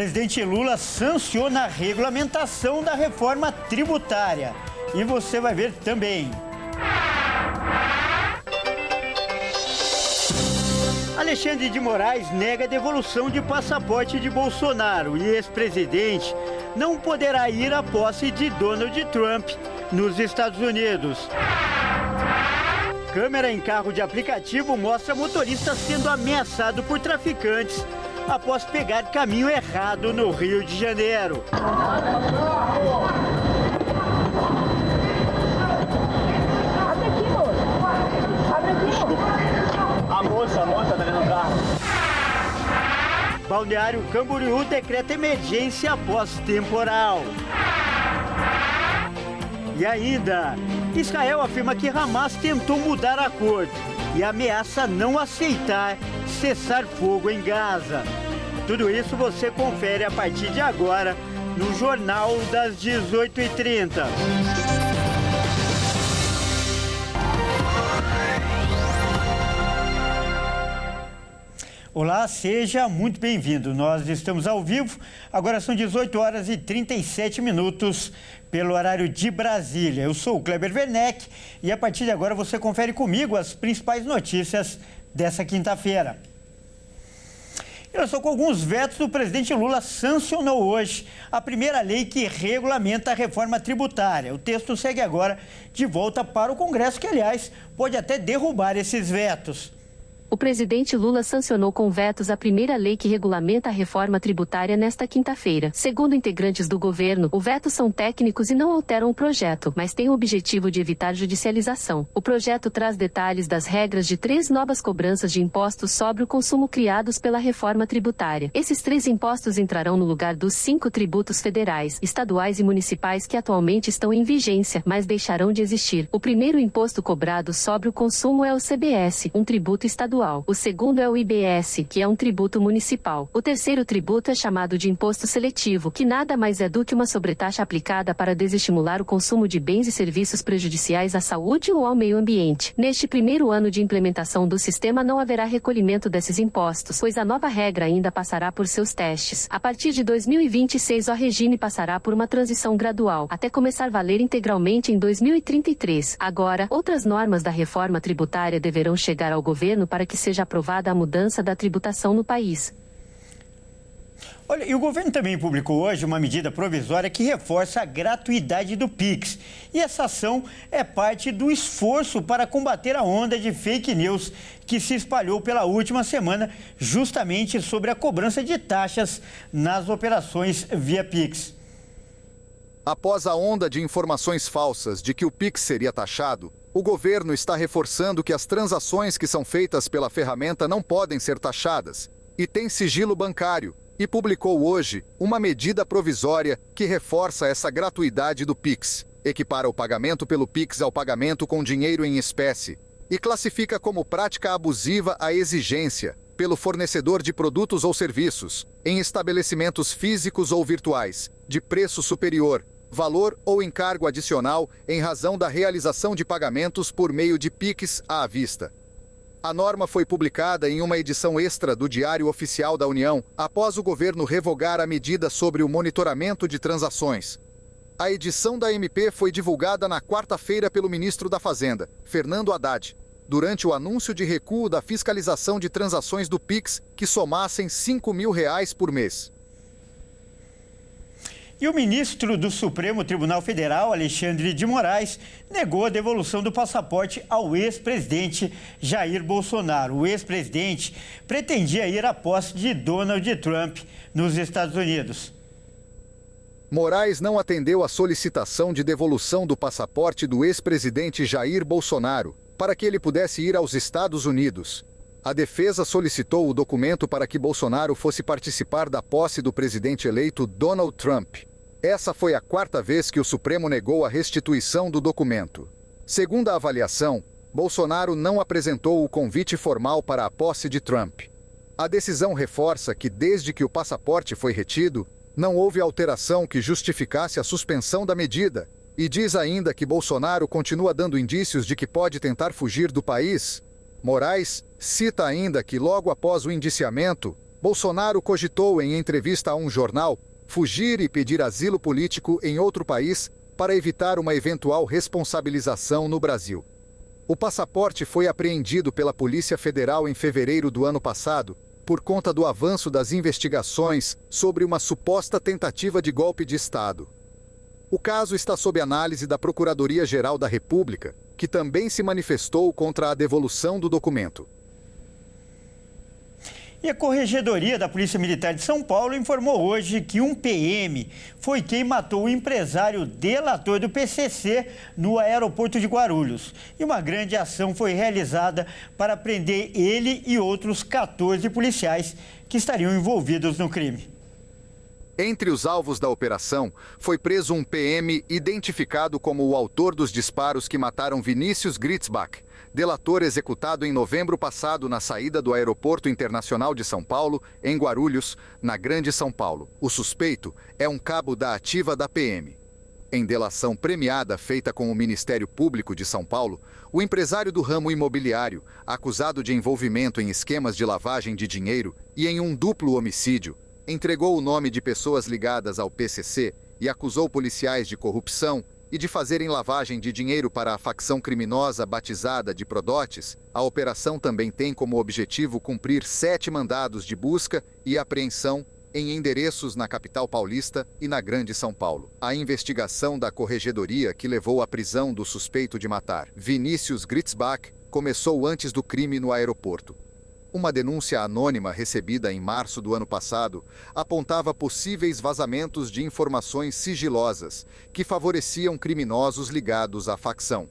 Presidente Lula sanciona a regulamentação da reforma tributária. E você vai ver também. Alexandre de Moraes nega a devolução de passaporte de Bolsonaro e ex-presidente não poderá ir à posse de Donald Trump nos Estados Unidos. Câmera em carro de aplicativo mostra motorista sendo ameaçado por traficantes após pegar caminho errado no Rio de Janeiro. Abre aqui, moça. Abre aqui, A moça tá dentro do carro. Balneário Camboriú decreta emergência após temporal. E ainda, Israel afirma que Hamas tentou mudar acordo e ameaça não aceitar cessar fogo em Gaza. Tudo isso você confere a partir de agora no Jornal das 18h30. Olá, seja muito bem-vindo. Nós estamos ao vivo, agora são 18h37 pelo horário de Brasília. Eu sou o Kleber Werneck e a partir de agora você confere comigo as principais notícias dessa quinta-feira. E olha só, com alguns vetos, o presidente Lula sancionou hoje a primeira lei que regulamenta a reforma tributária. O texto segue agora de volta para o Congresso, que, aliás, pode até derrubar esses vetos. O presidente Lula sancionou com vetos a primeira lei que regulamenta a reforma tributária nesta quinta-feira. Segundo integrantes do governo, os vetos são técnicos e não alteram o projeto, mas têm o objetivo de evitar judicialização. O projeto traz detalhes das regras de 3 novas cobranças de impostos sobre o consumo criados pela reforma tributária. Esses 3 impostos entrarão no lugar dos 5 tributos federais, estaduais e municipais que atualmente estão em vigência, mas deixarão de existir. O primeiro imposto cobrado sobre o consumo é o CBS, um tributo estadual. O segundo é o IBS, que é um tributo municipal. O terceiro tributo é chamado de imposto seletivo, que nada mais é do que uma sobretaxa aplicada para desestimular o consumo de bens e serviços prejudiciais à saúde ou ao meio ambiente. Neste primeiro ano de implementação do sistema não haverá recolhimento desses impostos, pois a nova regra ainda passará por seus testes. A partir de 2026 o regime passará por uma transição gradual, até começar a valer integralmente em 2033. Agora, outras normas da reforma tributária deverão chegar ao governo para que seja aprovada a mudança da tributação no país. Olha, e o governo também publicou hoje uma medida provisória que reforça a gratuidade do Pix. E essa ação é parte do esforço para combater a onda de fake news que se espalhou pela última semana, justamente sobre a cobrança de taxas nas operações via Pix. Após a onda de informações falsas de que o Pix seria taxado, o governo está reforçando que as transações que são feitas pela ferramenta não podem ser taxadas e tem sigilo bancário, e publicou hoje uma medida provisória que reforça essa gratuidade do Pix, equipara o pagamento pelo Pix ao pagamento com dinheiro em espécie e classifica como prática abusiva a exigência, pelo fornecedor de produtos ou serviços, em estabelecimentos físicos ou virtuais, de preço superior, valor ou encargo adicional em razão da realização de pagamentos por meio de Pix à vista. A norma foi publicada em uma edição extra do Diário Oficial da União, após o governo revogar a medida sobre o monitoramento de transações. A edição da MP foi divulgada na quarta-feira pelo ministro da Fazenda, Fernando Haddad, durante o anúncio de recuo da fiscalização de transações do Pix que somassem R$ 5.000 por mês. E o ministro do Supremo Tribunal Federal, Alexandre de Moraes, negou a devolução do passaporte ao ex-presidente Jair Bolsonaro. O ex-presidente pretendia ir à posse de Donald Trump nos Estados Unidos. Moraes não atendeu à solicitação de devolução do passaporte do ex-presidente Jair Bolsonaro para que ele pudesse ir aos Estados Unidos. A defesa solicitou o documento para que Bolsonaro fosse participar da posse do presidente eleito Donald Trump. Essa foi a 4ª vez que o Supremo negou a restituição do documento. Segundo a avaliação, Bolsonaro não apresentou o convite formal para a posse de Trump. A decisão reforça que, desde que o passaporte foi retido, não houve alteração que justificasse a suspensão da medida, e diz ainda que Bolsonaro continua dando indícios de que pode tentar fugir do país. Moraes cita ainda que, logo após o indiciamento, Bolsonaro cogitou, em entrevista a um jornal, fugir e pedir asilo político em outro país para evitar uma eventual responsabilização no Brasil. O passaporte foi apreendido pela Polícia Federal em fevereiro do ano passado por conta do avanço das investigações sobre uma suposta tentativa de golpe de Estado. O caso está sob análise da Procuradoria-Geral da República, que também se manifestou contra a devolução do documento. E a Corregedoria da Polícia Militar de São Paulo informou hoje que um PM foi quem matou o empresário delator do PCC no aeroporto de Guarulhos. E uma grande ação foi realizada para prender ele e outros 14 policiais que estariam envolvidos no crime. Entre os alvos da operação, foi preso um PM identificado como o autor dos disparos que mataram Vinícius Gritzbach, delator executado em novembro passado na saída do Aeroporto Internacional de São Paulo, em Guarulhos, na Grande São Paulo. O suspeito é um cabo da ativa da PM. Em delação premiada feita com o Ministério Público de São Paulo, o empresário do ramo imobiliário, acusado de envolvimento em esquemas de lavagem de dinheiro e em um duplo homicídio, entregou o nome de pessoas ligadas ao PCC e acusou policiais de corrupção e de fazerem lavagem de dinheiro para a facção criminosa batizada de Prodotes. A operação também tem como objetivo cumprir 7 mandados de busca e apreensão em endereços na capital paulista e na Grande São Paulo. A investigação da Corregedoria que levou à prisão do suspeito de matar Vinícius Gritzbach começou antes do crime no aeroporto. Uma denúncia anônima recebida em março do ano passado apontava possíveis vazamentos de informações sigilosas que favoreciam criminosos ligados à facção.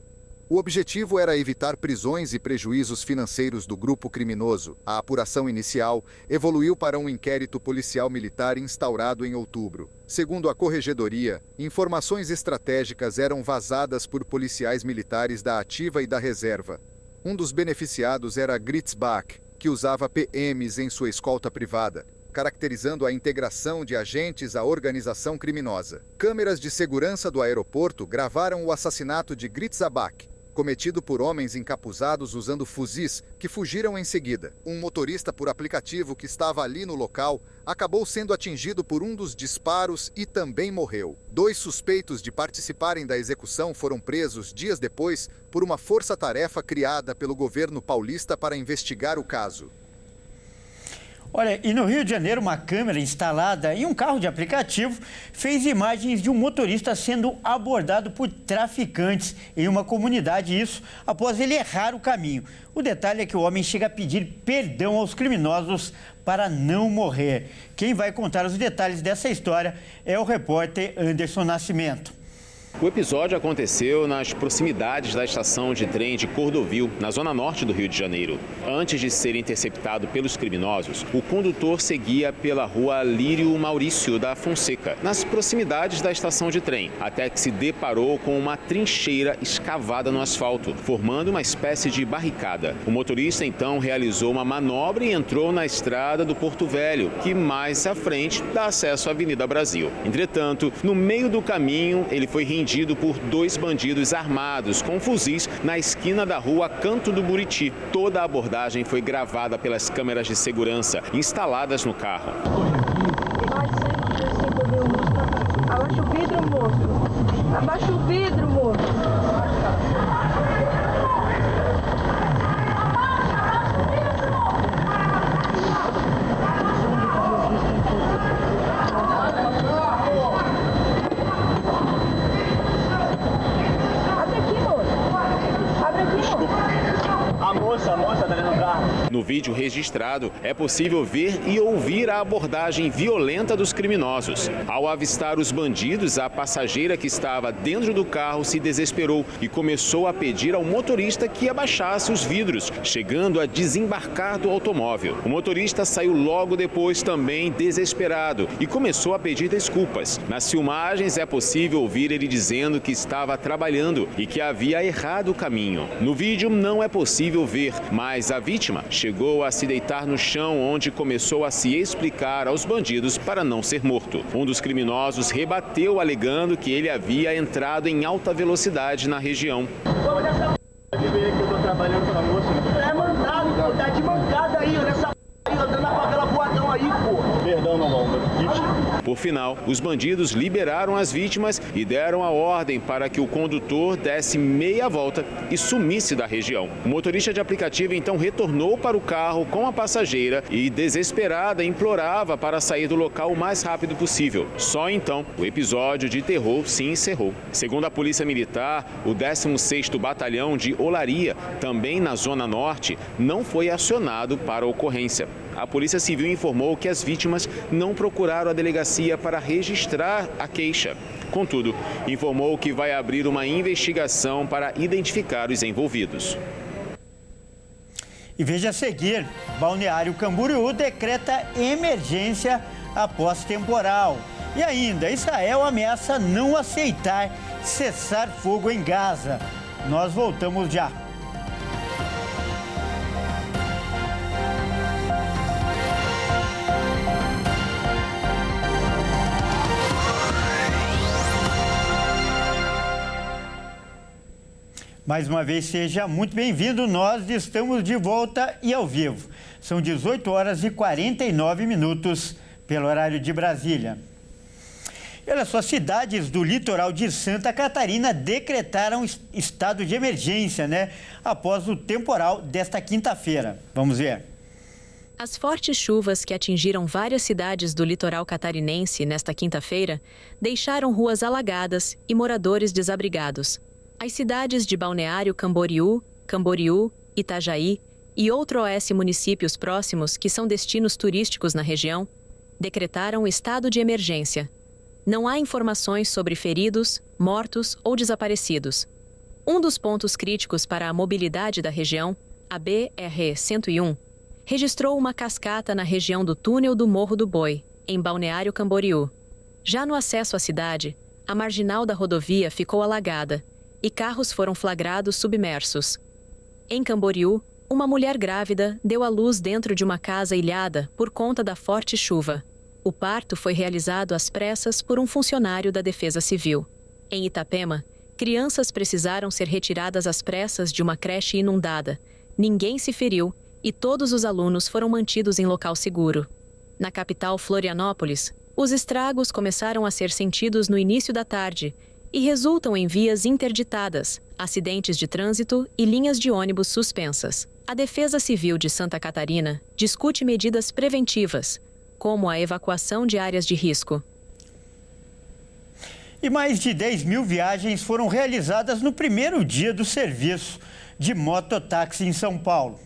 O objetivo era evitar prisões e prejuízos financeiros do grupo criminoso. A apuração inicial evoluiu para um inquérito policial militar instaurado em outubro. Segundo a Corregedoria, informações estratégicas eram vazadas por policiais militares da Ativa e da Reserva. Um dos beneficiados era Gritzbach, que usava PMs em sua escolta privada, caracterizando a integração de agentes à organização criminosa. Câmeras de segurança do aeroporto gravaram o assassinato de Gritzbach, cometido por homens encapuzados usando fuzis que fugiram em seguida. Um motorista por aplicativo que estava ali no local acabou sendo atingido por um dos disparos e também morreu. 2 suspeitos de participarem da execução foram presos dias depois por uma força-tarefa criada pelo governo paulista para investigar o caso. Olha, e no Rio de Janeiro, uma câmera instalada em um carro de aplicativo fez imagens de um motorista sendo abordado por traficantes em uma comunidade, isso após ele errar o caminho. O detalhe é que o homem chega a pedir perdão aos criminosos para não morrer. Quem vai contar os detalhes dessa história é o repórter Anderson Nascimento. O episódio aconteceu nas proximidades da estação de trem de Cordovil, na zona norte do Rio de Janeiro. Antes de ser interceptado pelos criminosos, o condutor seguia pela rua Lírio Maurício da Fonseca, nas proximidades da estação de trem, até que se deparou com uma trincheira escavada no asfalto, formando uma espécie de barricada. O motorista então realizou uma manobra e entrou na estrada do Porto Velho, que mais à frente dá acesso à Avenida Brasil. Entretanto, no meio do caminho, ele foi rendido por 2 bandidos armados com fuzis na esquina da rua Canto do Buriti. Toda a abordagem foi gravada pelas câmeras de segurança instaladas no carro. Abaixa o vidro, moço. Abaixa o vidro, moço. A moça tá dentro do carro. No vídeo registrado, é possível ver e ouvir a abordagem violenta dos criminosos. Ao avistar os bandidos, a passageira que estava dentro do carro se desesperou e começou a pedir ao motorista que abaixasse os vidros, chegando a desembarcar do automóvel. O motorista saiu logo depois também desesperado e começou a pedir desculpas. Nas filmagens é possível ouvir ele dizendo que estava trabalhando e que havia errado o caminho. No vídeo não é possível ver, mas a vítima chegou a se deitar no chão, onde começou a se explicar aos bandidos para não ser morto. Um dos criminosos rebateu, alegando que ele havia entrado em alta velocidade na região. Pode ver que eu tô trabalhando pra moça. É mandado, tá de mancada aí, nessa aí, andando na favela boadão aí. perdão, meu irmão. Por final, os bandidos liberaram as vítimas e deram a ordem para que o condutor desse meia volta e sumisse da região. O motorista de aplicativo então retornou para o carro com a passageira e, desesperada, implorava para sair do local o mais rápido possível. Só então o episódio de terror se encerrou. Segundo a Polícia Militar, o 16º Batalhão de Olaria, também na Zona Norte, não foi acionado para a ocorrência. A Polícia Civil informou que as vítimas não procuraram a delegacia para registrar a queixa. Contudo, informou que vai abrir uma investigação para identificar os envolvidos. E veja a seguir, Balneário Camboriú decreta emergência após temporal. E ainda, Israel ameaça não aceitar cessar fogo em Gaza. Nós voltamos já. Mais uma vez, seja muito bem-vindo. Nós estamos de volta e ao vivo. São 18 horas e 49 minutos pelo horário de Brasília. E olha só, cidades do litoral de Santa Catarina decretaram estado de emergência, após o temporal desta quinta-feira. Vamos ver. As fortes chuvas que atingiram várias cidades do litoral catarinense nesta quinta-feira deixaram ruas alagadas e moradores desabrigados. As cidades de Balneário Camboriú, Itajaí e OS municípios próximos, que são destinos turísticos na região, decretaram estado de emergência. Não há informações sobre feridos, mortos ou desaparecidos. Um dos pontos críticos para a mobilidade da região, a BR-101, registrou uma cascata na região do túnel do Morro do Boi, em Balneário Camboriú. Já no acesso à cidade, a marginal da rodovia ficou alagada e carros foram flagrados submersos. Em Camboriú, uma mulher grávida deu à luz dentro de uma casa ilhada por conta da forte chuva. O parto foi realizado às pressas por um funcionário da Defesa Civil. Em Itapema, crianças precisaram ser retiradas às pressas de uma creche inundada. Ninguém se feriu e todos os alunos foram mantidos em local seguro. Na capital Florianópolis, os estragos começaram a ser sentidos no início da tarde e resultam em vias interditadas, acidentes de trânsito e linhas de ônibus suspensas. A Defesa Civil de Santa Catarina discute medidas preventivas, como a evacuação de áreas de risco. E mais de 10 mil viagens foram realizadas no primeiro dia do serviço de mototáxi em São Paulo.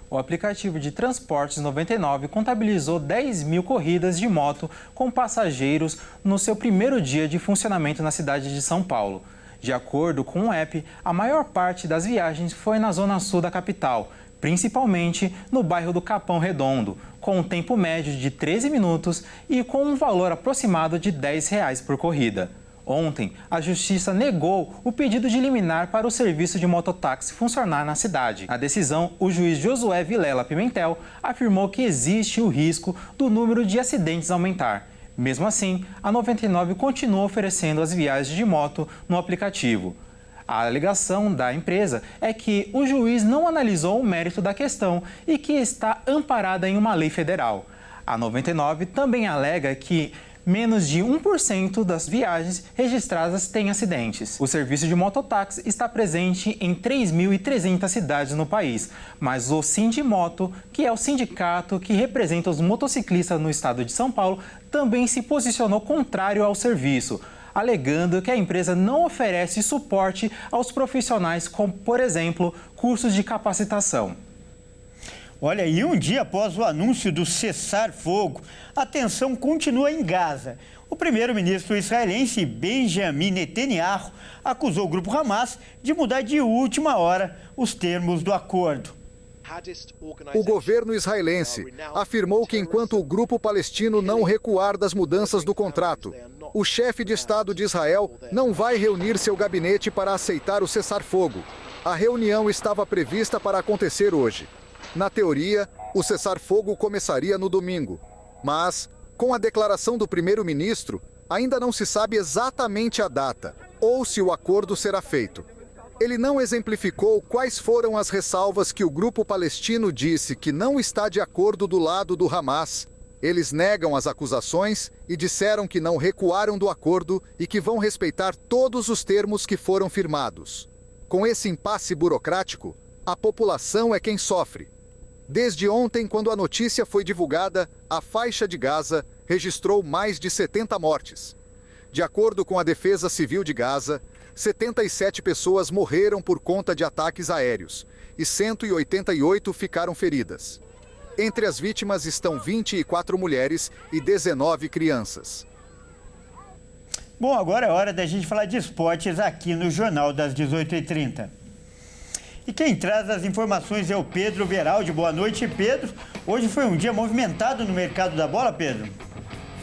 O aplicativo de Transportes 99 contabilizou 10 mil corridas de moto com passageiros no seu primeiro dia de funcionamento na cidade de São Paulo. De acordo com o app, a maior parte das viagens foi na zona sul da capital, principalmente no bairro do Capão Redondo, com um tempo médio de 13 minutos e com um valor aproximado de R$10 por corrida. Ontem, a Justiça negou o pedido de liminar para o serviço de mototáxi funcionar na cidade. Na decisão, o juiz Josué Vilela Pimentel afirmou que existe o risco do número de acidentes aumentar. Mesmo assim, a 99 continua oferecendo as viagens de moto no aplicativo. A alegação da empresa é que o juiz não analisou o mérito da questão e que está amparada em uma lei federal. A 99 também alega que menos de 1% das viagens registradas têm acidentes. O serviço de mototáxi está presente em 3.300 cidades no país, mas o Sindimoto, que é o sindicato que representa os motociclistas no estado de São Paulo, também se posicionou contrário ao serviço, alegando que a empresa não oferece suporte aos profissionais, como, por exemplo, cursos de capacitação. Olha, e um dia após o anúncio do cessar-fogo, a tensão continua em Gaza. O primeiro-ministro israelense Benjamin Netanyahu acusou o grupo Hamas de mudar de última hora os termos do acordo. O governo israelense afirmou que enquanto o grupo palestino não recuar das mudanças do contrato, o chefe de Estado de Israel não vai reunir seu gabinete para aceitar o cessar-fogo. A reunião estava prevista para acontecer hoje. Na teoria, o cessar-fogo começaria no domingo, mas, com a declaração do primeiro-ministro, ainda não se sabe exatamente a data ou se o acordo será feito. Ele não exemplificou quais foram as ressalvas que o grupo palestino disse que não está de acordo do lado do Hamas. Eles negam as acusações e disseram que não recuaram do acordo e que vão respeitar todos os termos que foram firmados. Com esse impasse burocrático, a população é quem sofre. Desde ontem, quando a notícia foi divulgada, a faixa de Gaza registrou mais de 70 mortes. De acordo com a Defesa Civil de Gaza, 77 pessoas morreram por conta de ataques aéreos e 188 ficaram feridas. Entre as vítimas estão 24 mulheres e 19 crianças. Bom, agora é hora da gente falar de esportes aqui no Jornal das 18h30. E quem traz as informações é o Pedro Veraldi. Boa noite, Pedro. Hoje foi um dia movimentado no mercado da bola, Pedro?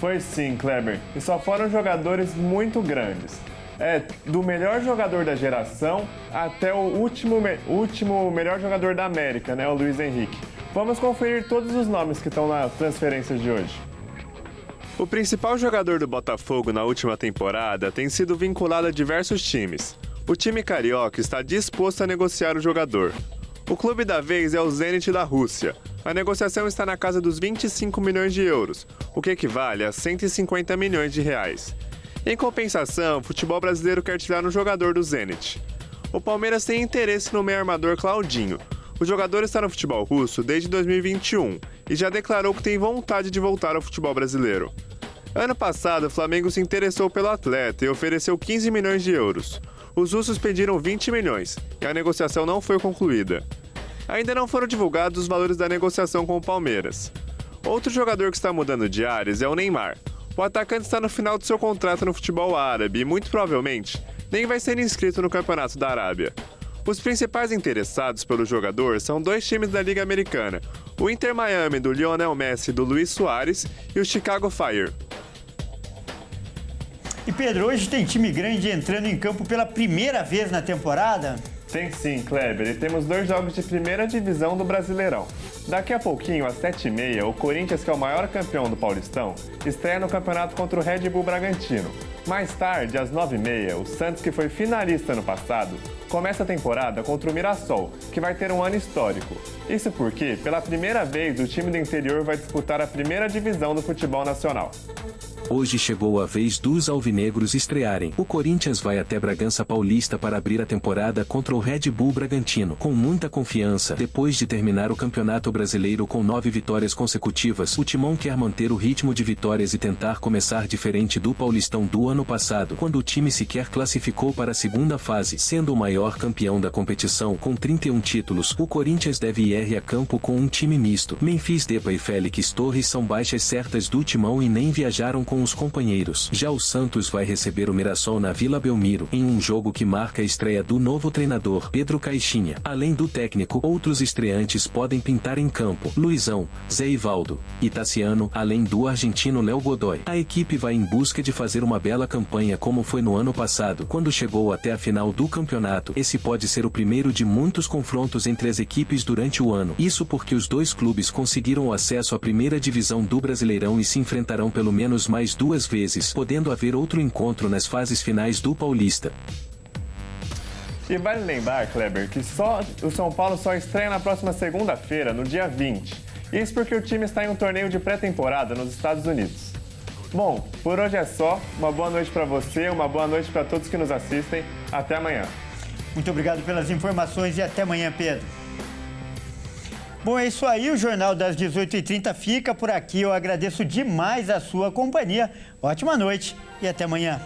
Foi sim, Kleber. E só foram jogadores muito grandes. Do melhor jogador da geração até o último melhor jogador da América, né, o Luiz Henrique. Vamos conferir todos os nomes que estão nas transferências de hoje. O principal jogador do Botafogo na última temporada tem sido vinculado a diversos times. O time carioca está disposto a negociar o jogador. O clube da vez é o Zenit da Rússia. A negociação está na casa dos 25 milhões de euros, o que equivale a 150 milhões de reais. Em compensação, o futebol brasileiro quer tirar um jogador do Zenit. O Palmeiras tem interesse no meio-armador Claudinho. O jogador está no futebol russo desde 2021 e já declarou que tem vontade de voltar ao futebol brasileiro. Ano passado, o Flamengo se interessou pelo atleta e ofereceu 15 milhões de euros. Os russos pediram 20 milhões e a negociação não foi concluída. Ainda não foram divulgados os valores da negociação com o Palmeiras. Outro jogador que está mudando de ares é o Neymar. O atacante está no final de seu contrato no futebol árabe e, muito provavelmente, nem vai ser inscrito no Campeonato da Arábia. Os principais interessados pelo jogador são dois times da Liga Americana, o Inter Miami do Lionel Messi e do Luis Suárez e o Chicago Fire. E Pedro, hoje tem time grande entrando em campo pela primeira vez na temporada? Tem sim, Kleber, e temos 2 jogos de primeira divisão do Brasileirão. Daqui a pouquinho, às 7h30, o Corinthians, que é o maior campeão do Paulistão, estreia no campeonato contra o Red Bull Bragantino. Mais tarde, às 9h30, o Santos, que foi finalista no passado, começa a temporada contra o Mirassol, que vai ter um ano histórico. Isso porque, pela primeira vez, o time do interior vai disputar a primeira divisão do futebol nacional. Hoje chegou a vez dos alvinegros estrearem. O Corinthians vai até Bragança Paulista para abrir a temporada contra o Red Bull Bragantino. Com muita confiança, depois de terminar o Campeonato Brasileiro com 9 vitórias consecutivas, o Timão quer manter o ritmo de vitórias e tentar começar diferente do Paulistão do ano passado, quando o time sequer classificou para a segunda fase, sendo o maior campeão da competição com 31 títulos. O Corinthians deve ir a campo com um time misto. Memphis Depay e Félix Torres são baixas certas do Timão e nem viajaram com os companheiros. Já o Santos vai receber o Mirassol na Vila Belmiro, em um jogo que marca a estreia do novo treinador, Pedro Caixinha. Além do técnico, outros estreantes podem pintar em campo: Luizão, Zé Ivaldo e Tassiano, além do argentino Léo Godoy. A equipe vai em busca de fazer uma bela campanha como foi no ano passado, quando chegou até a final do campeonato. Esse pode ser o primeiro de muitos confrontos entre as equipes durante o ano. Isso porque os dois clubes conseguiram o acesso à primeira divisão do Brasileirão e se enfrentarão pelo menos mais 2 vezes, podendo haver outro encontro nas fases finais do Paulista. E vale lembrar, Kleber, que o São Paulo só estreia na próxima segunda-feira, no dia 20. Isso porque o time está em um torneio de pré-temporada nos Estados Unidos. Bom, por hoje é só. Uma boa noite para você, uma boa noite para todos que nos assistem. Até amanhã. Muito obrigado pelas informações e até amanhã, Pedro. Bom, é isso aí, o Jornal das 18h30 fica por aqui. Eu agradeço demais a sua companhia. Ótima noite e até amanhã.